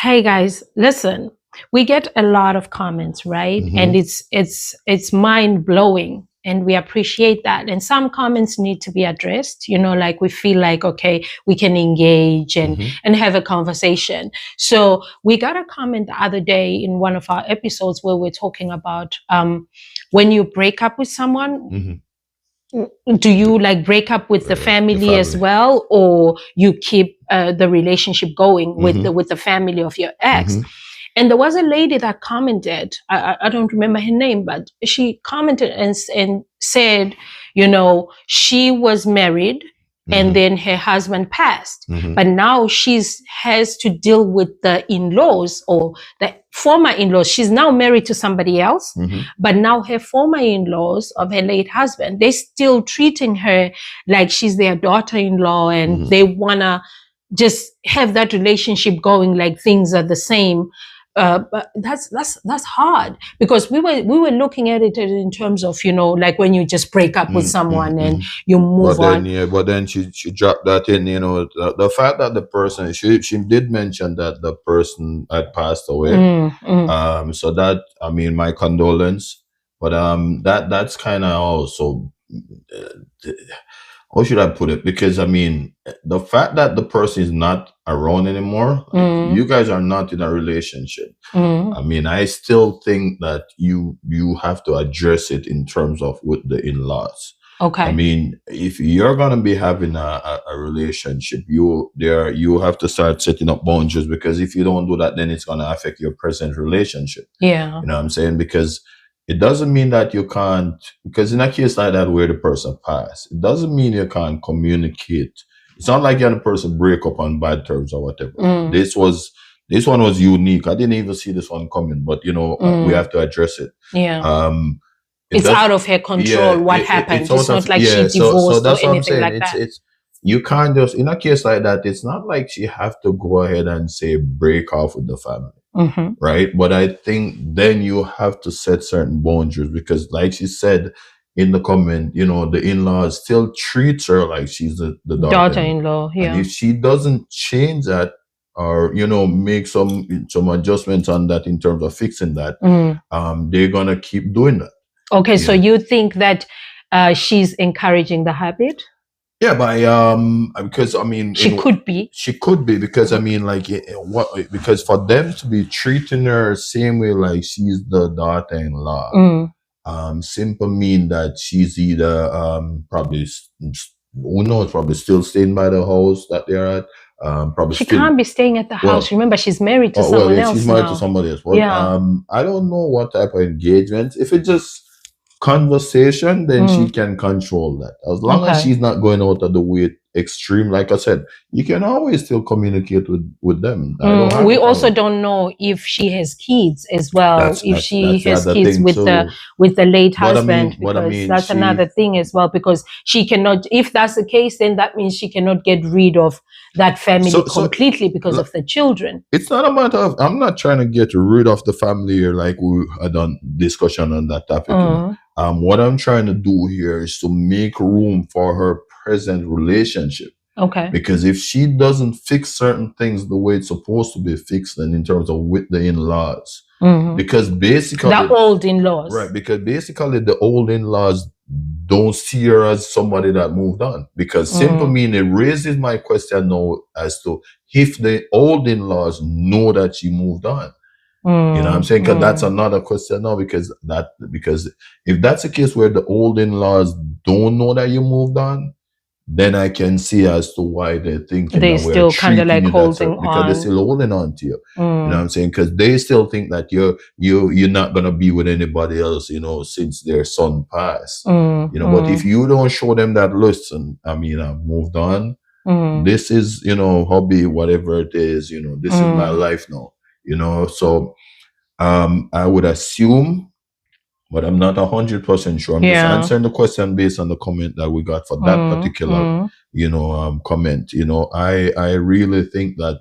Hey guys, listen. We get a lot of comments, right? And Mm-hmm. it's mind blowing, and we appreciate that. And some comments need to be addressed. Like we feel like okay, we can engage and Mm-hmm. and have a conversation. So we got a comment the other day in one of our episodes where we're talking about when you break up with someone, Mm-hmm. do you like break up with the Your family as family. well, or you keep the relationship going with the Mm-hmm. with the family of your ex? Mm-hmm. And there was a lady that commented, I don't remember her name, but she commented and said, she was married and Mm-hmm. then her husband passed. Mm-hmm. But now she's has to deal with the in-laws or the former in-laws. She's now married to somebody else, Mm-hmm. but now her former in-laws of her late husband, they're still treating her like she's their daughter-in-law, and Mm-hmm. they wanna just have that relationship going like things are the same. But that's hard because we were looking at it in terms of like when you just break up with Mm-hmm. someone and Mm-hmm. you move on. But then she dropped that in, the fact that the person she did mention that the person had passed away. Mm, mm. So that, I mean, my condolence, but that's kind of also, uh, how should I put it? Because I mean, the fact that the person is not around anymore, like Mm, you guys are not in a relationship. mm. I mean, I still think that you have to address it in terms of with the in-laws. I Okay. mean, if you're gonna be having a relationship, you have to start setting up boundaries, because if you don't do that, then it's gonna affect your present relationship. Yeah. You know what I'm saying? Because it doesn't mean that you can't, because in a case like that where the person passed, it doesn't mean you can't communicate. It's not like you and the person break up on bad terms or whatever. Mm, This one was unique. I didn't even see this one coming, but we mm. have to address it. Yeah. Um, it It's does, out of her control yeah. what It's happened. out It's of, not like yeah. she So divorced or that's what I'm anything saying. like that. It's you can't just, in a case like that. It's not like she have to go ahead and say break off with the family, Mm-hmm. right? But I think then you have to set certain boundaries, because, like she said in the comment, the in-laws still treats her like she's the daughter-in-law, Daughter-in-law, and yeah. if she doesn't change that, or make some adjustments on that in terms of fixing that, Mm. they're gonna keep doing that. Okay, so Yeah. you think that she's encouraging the habit? Yeah, because I mean, She could be. she could be, because I mean, like, what, because for them to be treating her same way like she's the daughter-in-law, Mm. simple mean that she's either probably who knows, probably still staying by the house that they're at, probably She still, can't be staying at the house. well, Remember, she's married to oh well, someone yeah, she's else married to now. somebody else, but Yeah. I don't know what type of engagement. If it's just conversation, then she Mm. can control that. As long as Okay. she's not going out of the way extreme, like I said, you can always still communicate with them. I don't have We a also problem. don't know if she has kids as well. That's If that's she that's the has other kids thing with the too. late But I husband, mean, because that's she, another thing as well. Because she cannot. If that's the case, then that means she cannot get rid of that family so completely because of the children. it's not a matter of, I'm not trying to get rid of the family here, like we had done discussion on that topic. What I'm trying to do here is to make room for her present relationship. Okay. Because if she doesn't fix certain things the way it's supposed to be fixed, then in terms of with the in-laws, because basically the old in-laws, right? Because basically the old in-laws don't see her as somebody that moved on. Because simple mean, it raises my question now as to if the old in-laws know that she moved on. You know what I'm saying? Because that's another question now, because if that's a case where the old in-laws don't know that you moved on, then I can see as to why they're thinking they that we're still kind of treating like you that holding certain, because they're on. still holding on to you. You know what I'm saying? Because they still think that you're not gonna be with anybody else, since their son passed. But if you don't show them that, listen, I mean, I've moved on. This is, hobby, whatever it is, this is my life now. So I would assume, but I'm not 100% sure. I'm just answering the question based on the comment that we got for that particular, comment. I really think that,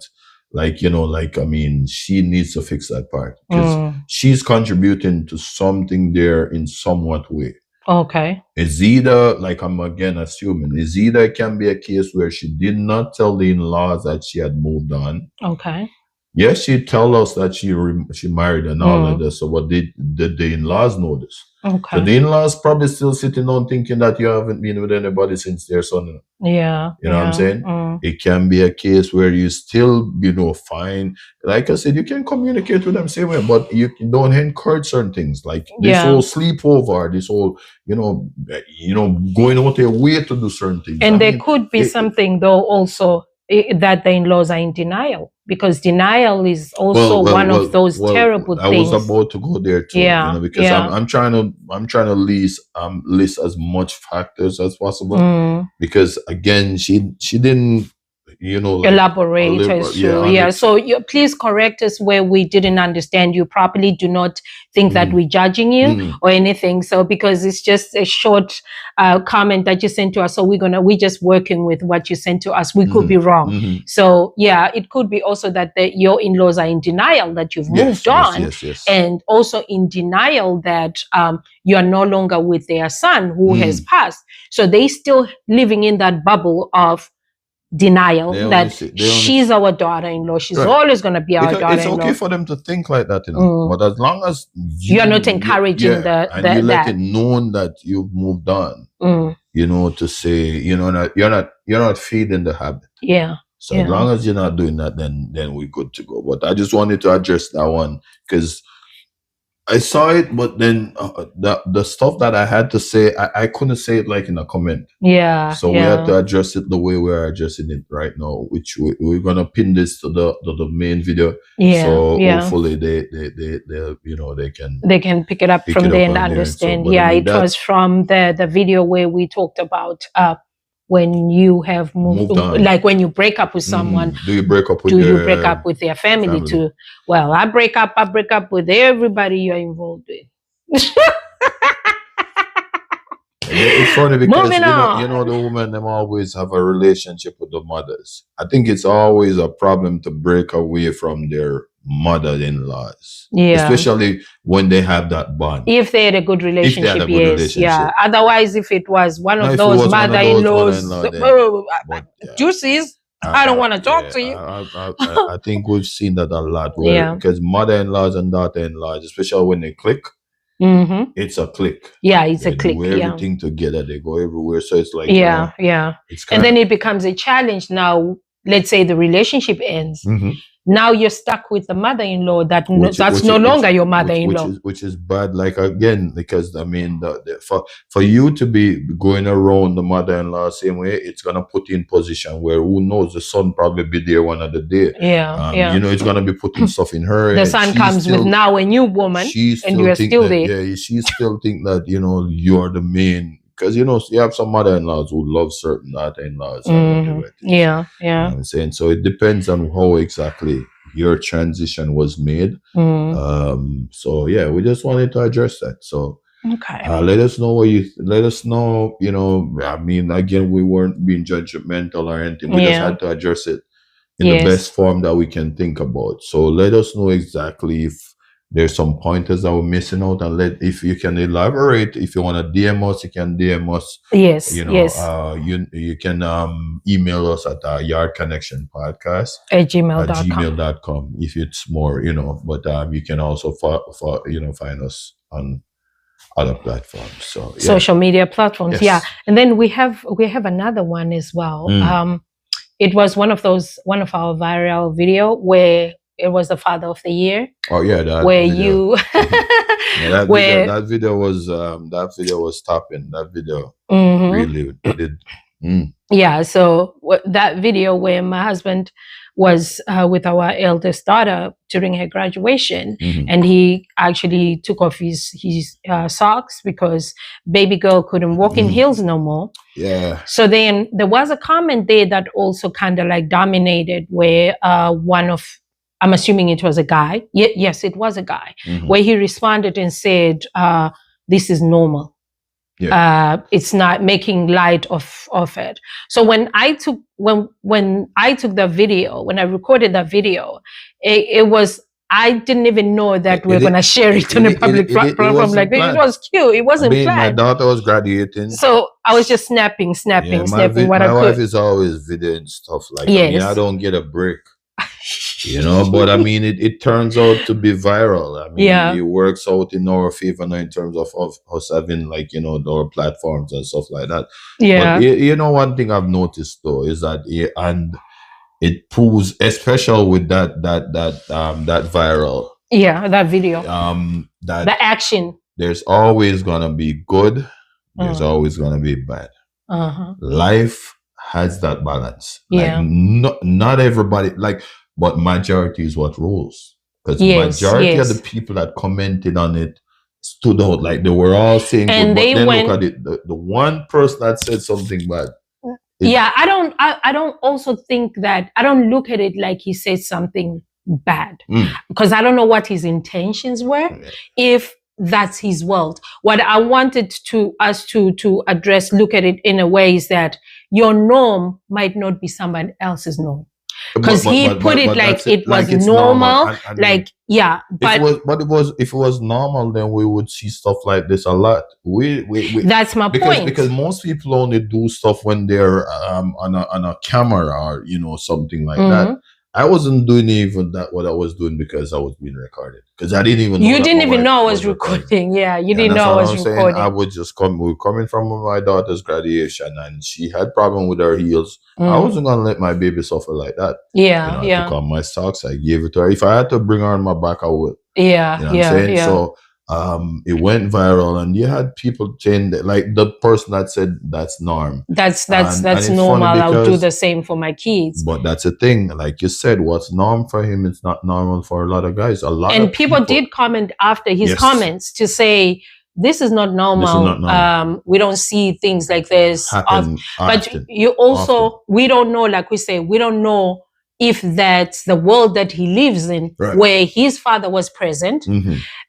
I mean, she needs to fix that part, because she's contributing to something there in somewhat way. Okay. It's either, like, I'm again assuming, it's either it can be a case where she did not tell the in-laws that she had moved on. Okay. Yes, she tell us that she married and all of this. So, but did the in-laws know this? Okay. So the in-laws probably still sitting on thinking that you haven't been with anybody since their son. Yeah. You know what I'm saying? It can be a case where you still, fine. Like I said, you can communicate with them same way, but you don't encourage certain things like this whole sleepover, this whole, going out their way to do certain things. And there could be something though also that the in-laws are in denial, because denial is also one of those terrible things. I was about to go there too, because I'm trying to list as much factors as possible, because again, she didn't elaborate as to so please correct us where we didn't understand you properly. Do not think that we're judging you or anything, so because it's just a short comment that you sent to us, so we're just working with what you sent to us. We could be wrong. So it could be also that your in-laws are in denial that you've moved on, and also in denial that you are no longer with their son who has passed, so they still living in that bubble of denial that she's our daughter-in-law. She's always going to be our daughter-in-law. It's okay for them to think like that, but as long as you're not encouraging and you let it known that you've moved on, to say, you're not feeding the habit. Yeah. So as long as you're not doing that, then we're good to go. But I just wanted to address that one because I saw it, but then the stuff that I had to say, I couldn't say it like in a comment. Yeah. So we had to address it the way we're addressing it right now, which we're gonna pin this to the main video. Yeah. So hopefully they can pick it up from there and understand. So, it was from the video where we talked about when you have moved on. Like when you break up with someone, do you break up with their family too? Well, I break up with everybody you're involved with. It's funny because the women, them always have a relationship with the mothers. I think it's always a problem to break away from their mother-in-laws, especially when they have that bond. If they had a good relationship, yeah. Otherwise, if it was one of those mother-in-laws, juices, I don't want to talk to you. I think we've seen that a lot, because mother-in-laws and daughter-in-laws, especially when they click, it's a click. Yeah, it's a click. Do everything together. They go everywhere. So it's like and then it becomes a challenge. Now, let's say the relationship ends. Now you're stuck with the mother-in-law that's no longer your mother-in-law, which is bad. Like again, because I mean, for you to be going around the mother-in-law same way, it's gonna put you in position where who knows, the son probably be there one other day. It's gonna be putting stuff in her. The son comes with now a new woman, and you're still there. Yeah, she still think that you're the main. Because you have some mother-in-laws who love certain daughter-in-laws. You know what I'm saying? So it depends on how exactly your transition was made. So we just wanted to address that. So let us know I mean, again, we weren't being judgmental or anything. We just had to address it in the best form that we can think about. So let us know exactly if there's some pointers that we're missing out, and if you can elaborate. If you want to DM us, you can DM us. Yes. You can email us at yardconnectionpodcast at gmail.com. At gmail.com if it's more, but you can also find us on other platforms. So social media platforms. Yeah. And then we have another one as well. It was one of our viral video where it was the Father of the Year. Oh yeah, that where video. You that video was topping. That video really did. Yeah, so that video where my husband was with our eldest daughter during her graduation, and he actually took off his socks because baby girl couldn't walk in heels no more. Yeah. So then there was a comment there that also kind of like dominated, where I'm assuming it was a guy. Yes, it was a guy, where he responded and said, "This is normal. It's not making light of it." So when I took the video, when I recorded that video, it was, I didn't even know that we're going to share it on a public platform like that. It was cute. It wasn't planned. My daughter was graduating. So I was just snapping what I could. My wife is always videoing stuff like that. I mean, I don't get a break. But I mean, it turns out to be viral. I mean, Yeah. it works out in our favor now in terms of us having like, our platforms and stuff like that. Yeah. But one thing I've noticed though is that, and it proves, especially with that viral. Yeah, that video. That the action. There's always gonna be good. There's always gonna be bad. Life has that balance. Yeah. Like not everybody, but majority is what rules. Because majority of the people that commented on it stood out. Like they were all saying and good, they but then went, look at it. The one person that said something bad. I don't also think that, I don't look at it like he said something bad, because I don't know what his intentions were. If that's his world, what I wanted us to address, look at it in a way, is that your norm might not be somebody else's norm. Because he put it like it was normal. But if it was normal, then we would see stuff like this a lot. We that's my point. Because most people only do stuff when they're on a camera or something like that. I wasn't doing even that what I was doing because I was being recorded. Because I didn't even know. You didn't even know I was recording. Yeah, you didn't know I was recording. I would just we were coming from my daughter's graduation, and she had problem with her heels. I wasn't gonna let my baby suffer like that. I took on my socks, I gave it to her. If I had to bring her on my back, I would. Yeah, what I'm saying? So it went viral, and you had people saying that, like the person that said that's norm. That's normal. I'll do the same for my kids. But that's the thing, like you said, what's norm for him is not normal for a lot of guys. And people did comment after his comments to say, this is not normal. This is not normal. We don't see things like this happen but you also, we don't know, like we say, we don't know if that's the world that he lives in, where his father was present,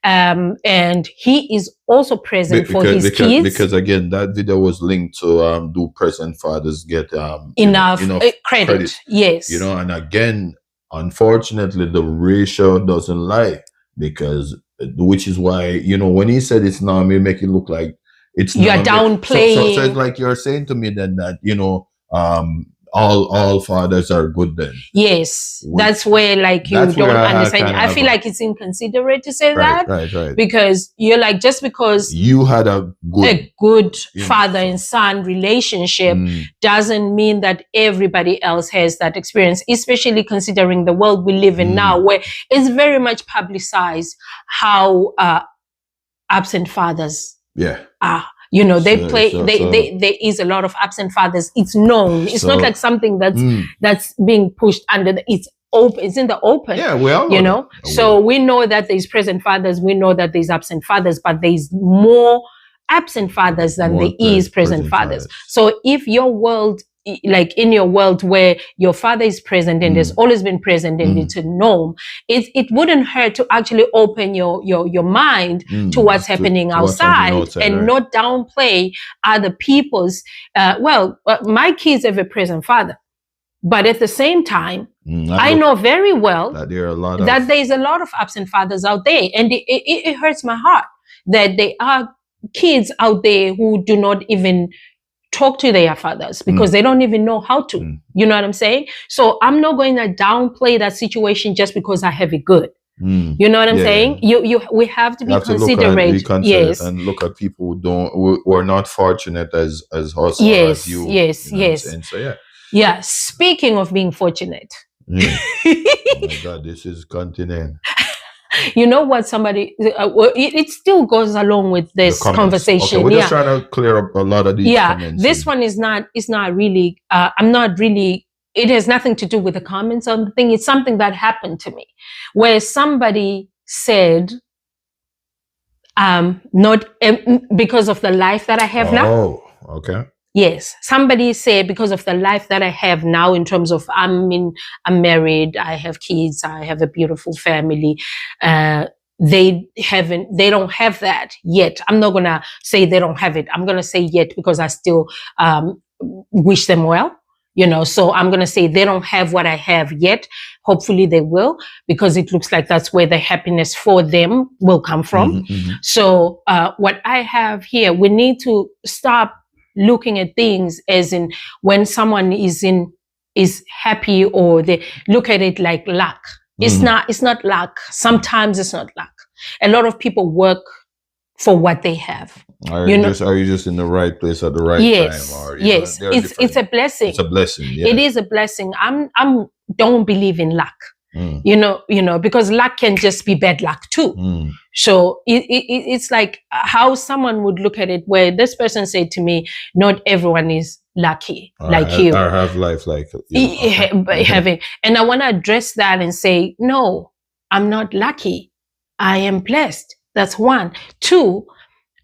and he is also present for his kids. Because again, that video was linked to do present fathers get enough credit? Yes. And again, unfortunately, the ratio doesn't lie, which is why, when he said it's normal, you make it look like it's you're downplaying. So it's like you're saying to me then that, all fathers are good then. Yes. That's where you don't understand. I feel like it's inconsiderate to say that. Right. Because you're like, just because you had a good father and son relationship doesn't mean that everybody else has that experience, especially considering the world we live in now, where it's very much publicized how absent fathers are. There is a lot of absent fathers. It's known. It's not like something that's being pushed under it's open. It's in the open. Yeah, we all know. So we know that there's present fathers. We know that there's absent fathers, but there's more absent fathers than there is present fathers. So if your world, like in your world where your father is present and there's always been present and it's a norm, it wouldn't hurt to actually open your mind to what's happening outside and not downplay other people's. My kids have a present father, but at the same time, I know very well that there's a lot of absent fathers out there, and it hurts my heart that there are kids out there who do not even talk to their fathers because they don't even know how to. You know what I'm saying? So I'm not going to downplay that situation just because I have it good. You know what I'm saying? We have to be considerate. Yes, and look at people who are not fortunate as us or as you. Yes. So yeah. Speaking of being fortunate, oh my God, this is continent. You know what? Somebody, it still goes along with this conversation. Okay, we're just trying to clear up a lot of these comments. This one is not really, I'm not really, it has nothing to do with the comments on the thing. It's something that happened to me where somebody said, not because of the life that I have now. Oh, okay. Yes, somebody said because of the life that I have now, in terms of I'm married, I have kids, I have a beautiful family. They don't have that yet. I'm not gonna say they don't have it. I'm gonna say yet because I still wish them well. So I'm gonna say they don't have what I have yet. Hopefully they will, because it looks like that's where the happiness for them will come from. So what I have here, we need to stop looking at things as in when someone is happy, or they look at it like luck. It's not luck. Sometimes it's not luck. A lot of people work for what they have. Are you just in the right place at the right time? Or, yes. It's a blessing. It's a blessing. Yeah. It is a blessing. I'm don't believe in luck. You know, because luck can just be bad luck too. So it's like how someone would look at it, where this person said to me, not everyone is lucky like you. Or have life like having. And I want to address that and say, no, I'm not lucky. I am blessed. That's one. Two,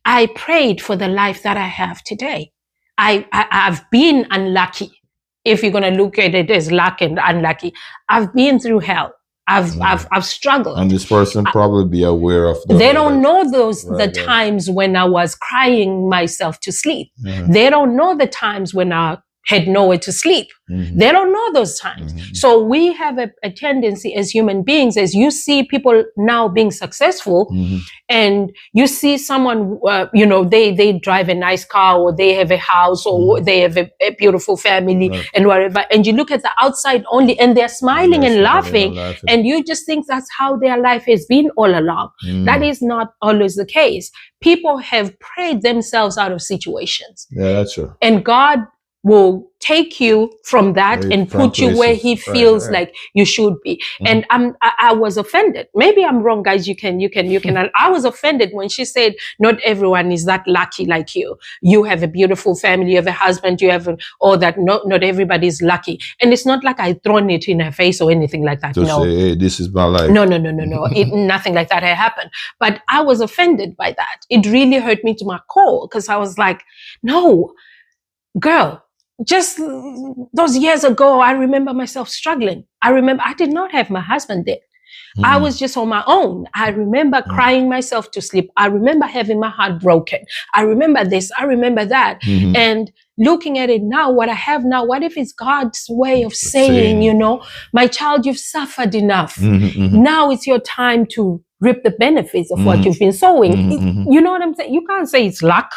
I prayed for the life that I have today. I've been unlucky. If you're going to look at it as luck and unlucky, I've been through hell. I've struggled. And this person probably be aware of they don't know the times when I was crying myself to sleep. They don't know the times when I had nowhere to sleep. They don't know those times. So we have a tendency as human beings, as you see people now being successful, and you see someone, you know, they drive a nice car, or they have a house, or they have a beautiful family, and whatever. And you look at the outside only, and they're smiling and laughing, and you just think that's how their life has been all along. That is not always the case. People have prayed themselves out of situations. Yeah, that's true. And God will take you from that and put you where he feels like you should be. And I was offended. Maybe I'm wrong, guys. You can. I was offended when she said, not everyone is that lucky like you. You have a beautiful family, you have a husband, you have all that. Not everybody is lucky. And it's not like I thrown it in her face or anything like that. To say, hey, this is my life. No. Nothing like that had happened. But I was offended by that. It really hurt me to my core, because I was like, no, girl, just those years ago, I remember myself struggling. I remember I did not have my husband there. I was just on my own. I remember crying myself to sleep. I remember having my heart broken. I remember this. I remember that. And looking at it now, what I have now, what if it's God's way of saying, you know, my child, you've suffered enough. Now it's your time to reap the benefits of what you've been sowing. You know what I'm saying? You can't say it's luck.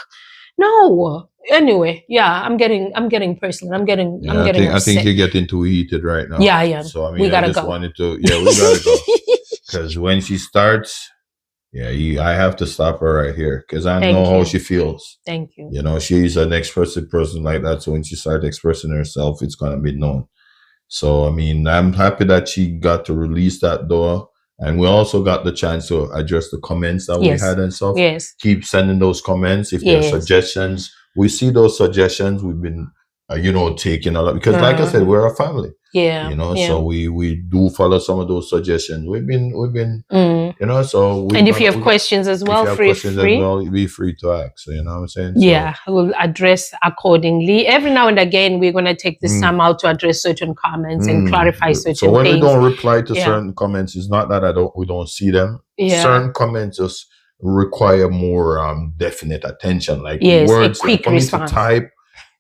No. Anyway, yeah, I'm getting personal. I'm getting upset. I think you're getting too heated right now. Yeah, I am. So I mean, we gotta I just go. wanted to, we gotta go. Because when she starts, I have to stop her right here, because I know how she feels. Thank you. You know, she's an expressive person like that. So when she starts expressing herself, it's gonna be known. So I mean, I'm happy that she got to release that door. And we also got the chance to address the comments that we had and stuff. Yes. Keep sending those comments. If there are suggestions, we see those suggestions. We've been, taking a lot, because like I said, we're a family. Yeah. You know, so we do follow some of those suggestions. We've been, you know, so. And if you have questions as well, be free to ask. So, you know what I'm saying? So, yeah, we'll address accordingly. Every now and again, we're going to take this time out to address certain comments and clarify certain things. So when we don't reply to certain comments, it's not that we don't see them. Yeah. Certain comments just require more definite attention, like words. A quick response. To type,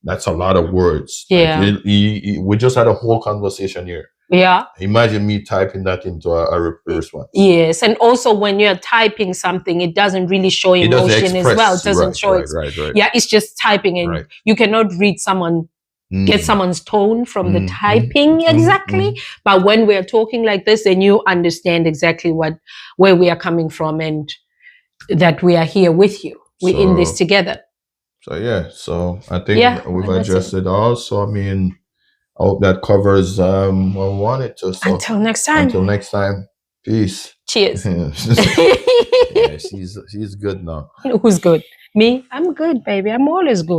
that's a lot of words. Yeah. Like, we just had a whole conversation here. Yeah. Imagine me typing that into a response. Yes. And also when you're typing something, it doesn't really show emotion as well. It doesn't show it. Right. Yeah, it's just typing, and you cannot read get someone's tone from the typing exactly. But when we're talking like this, then you understand exactly where we are coming from, and that we are here with you. We're in this together. So I think we've addressed it all. So I mean, I hope that covers what we wanted to. So until next time. Peace. Cheers. Yeah, she's good now. Who's good? Me? I'm good, baby. I'm always good.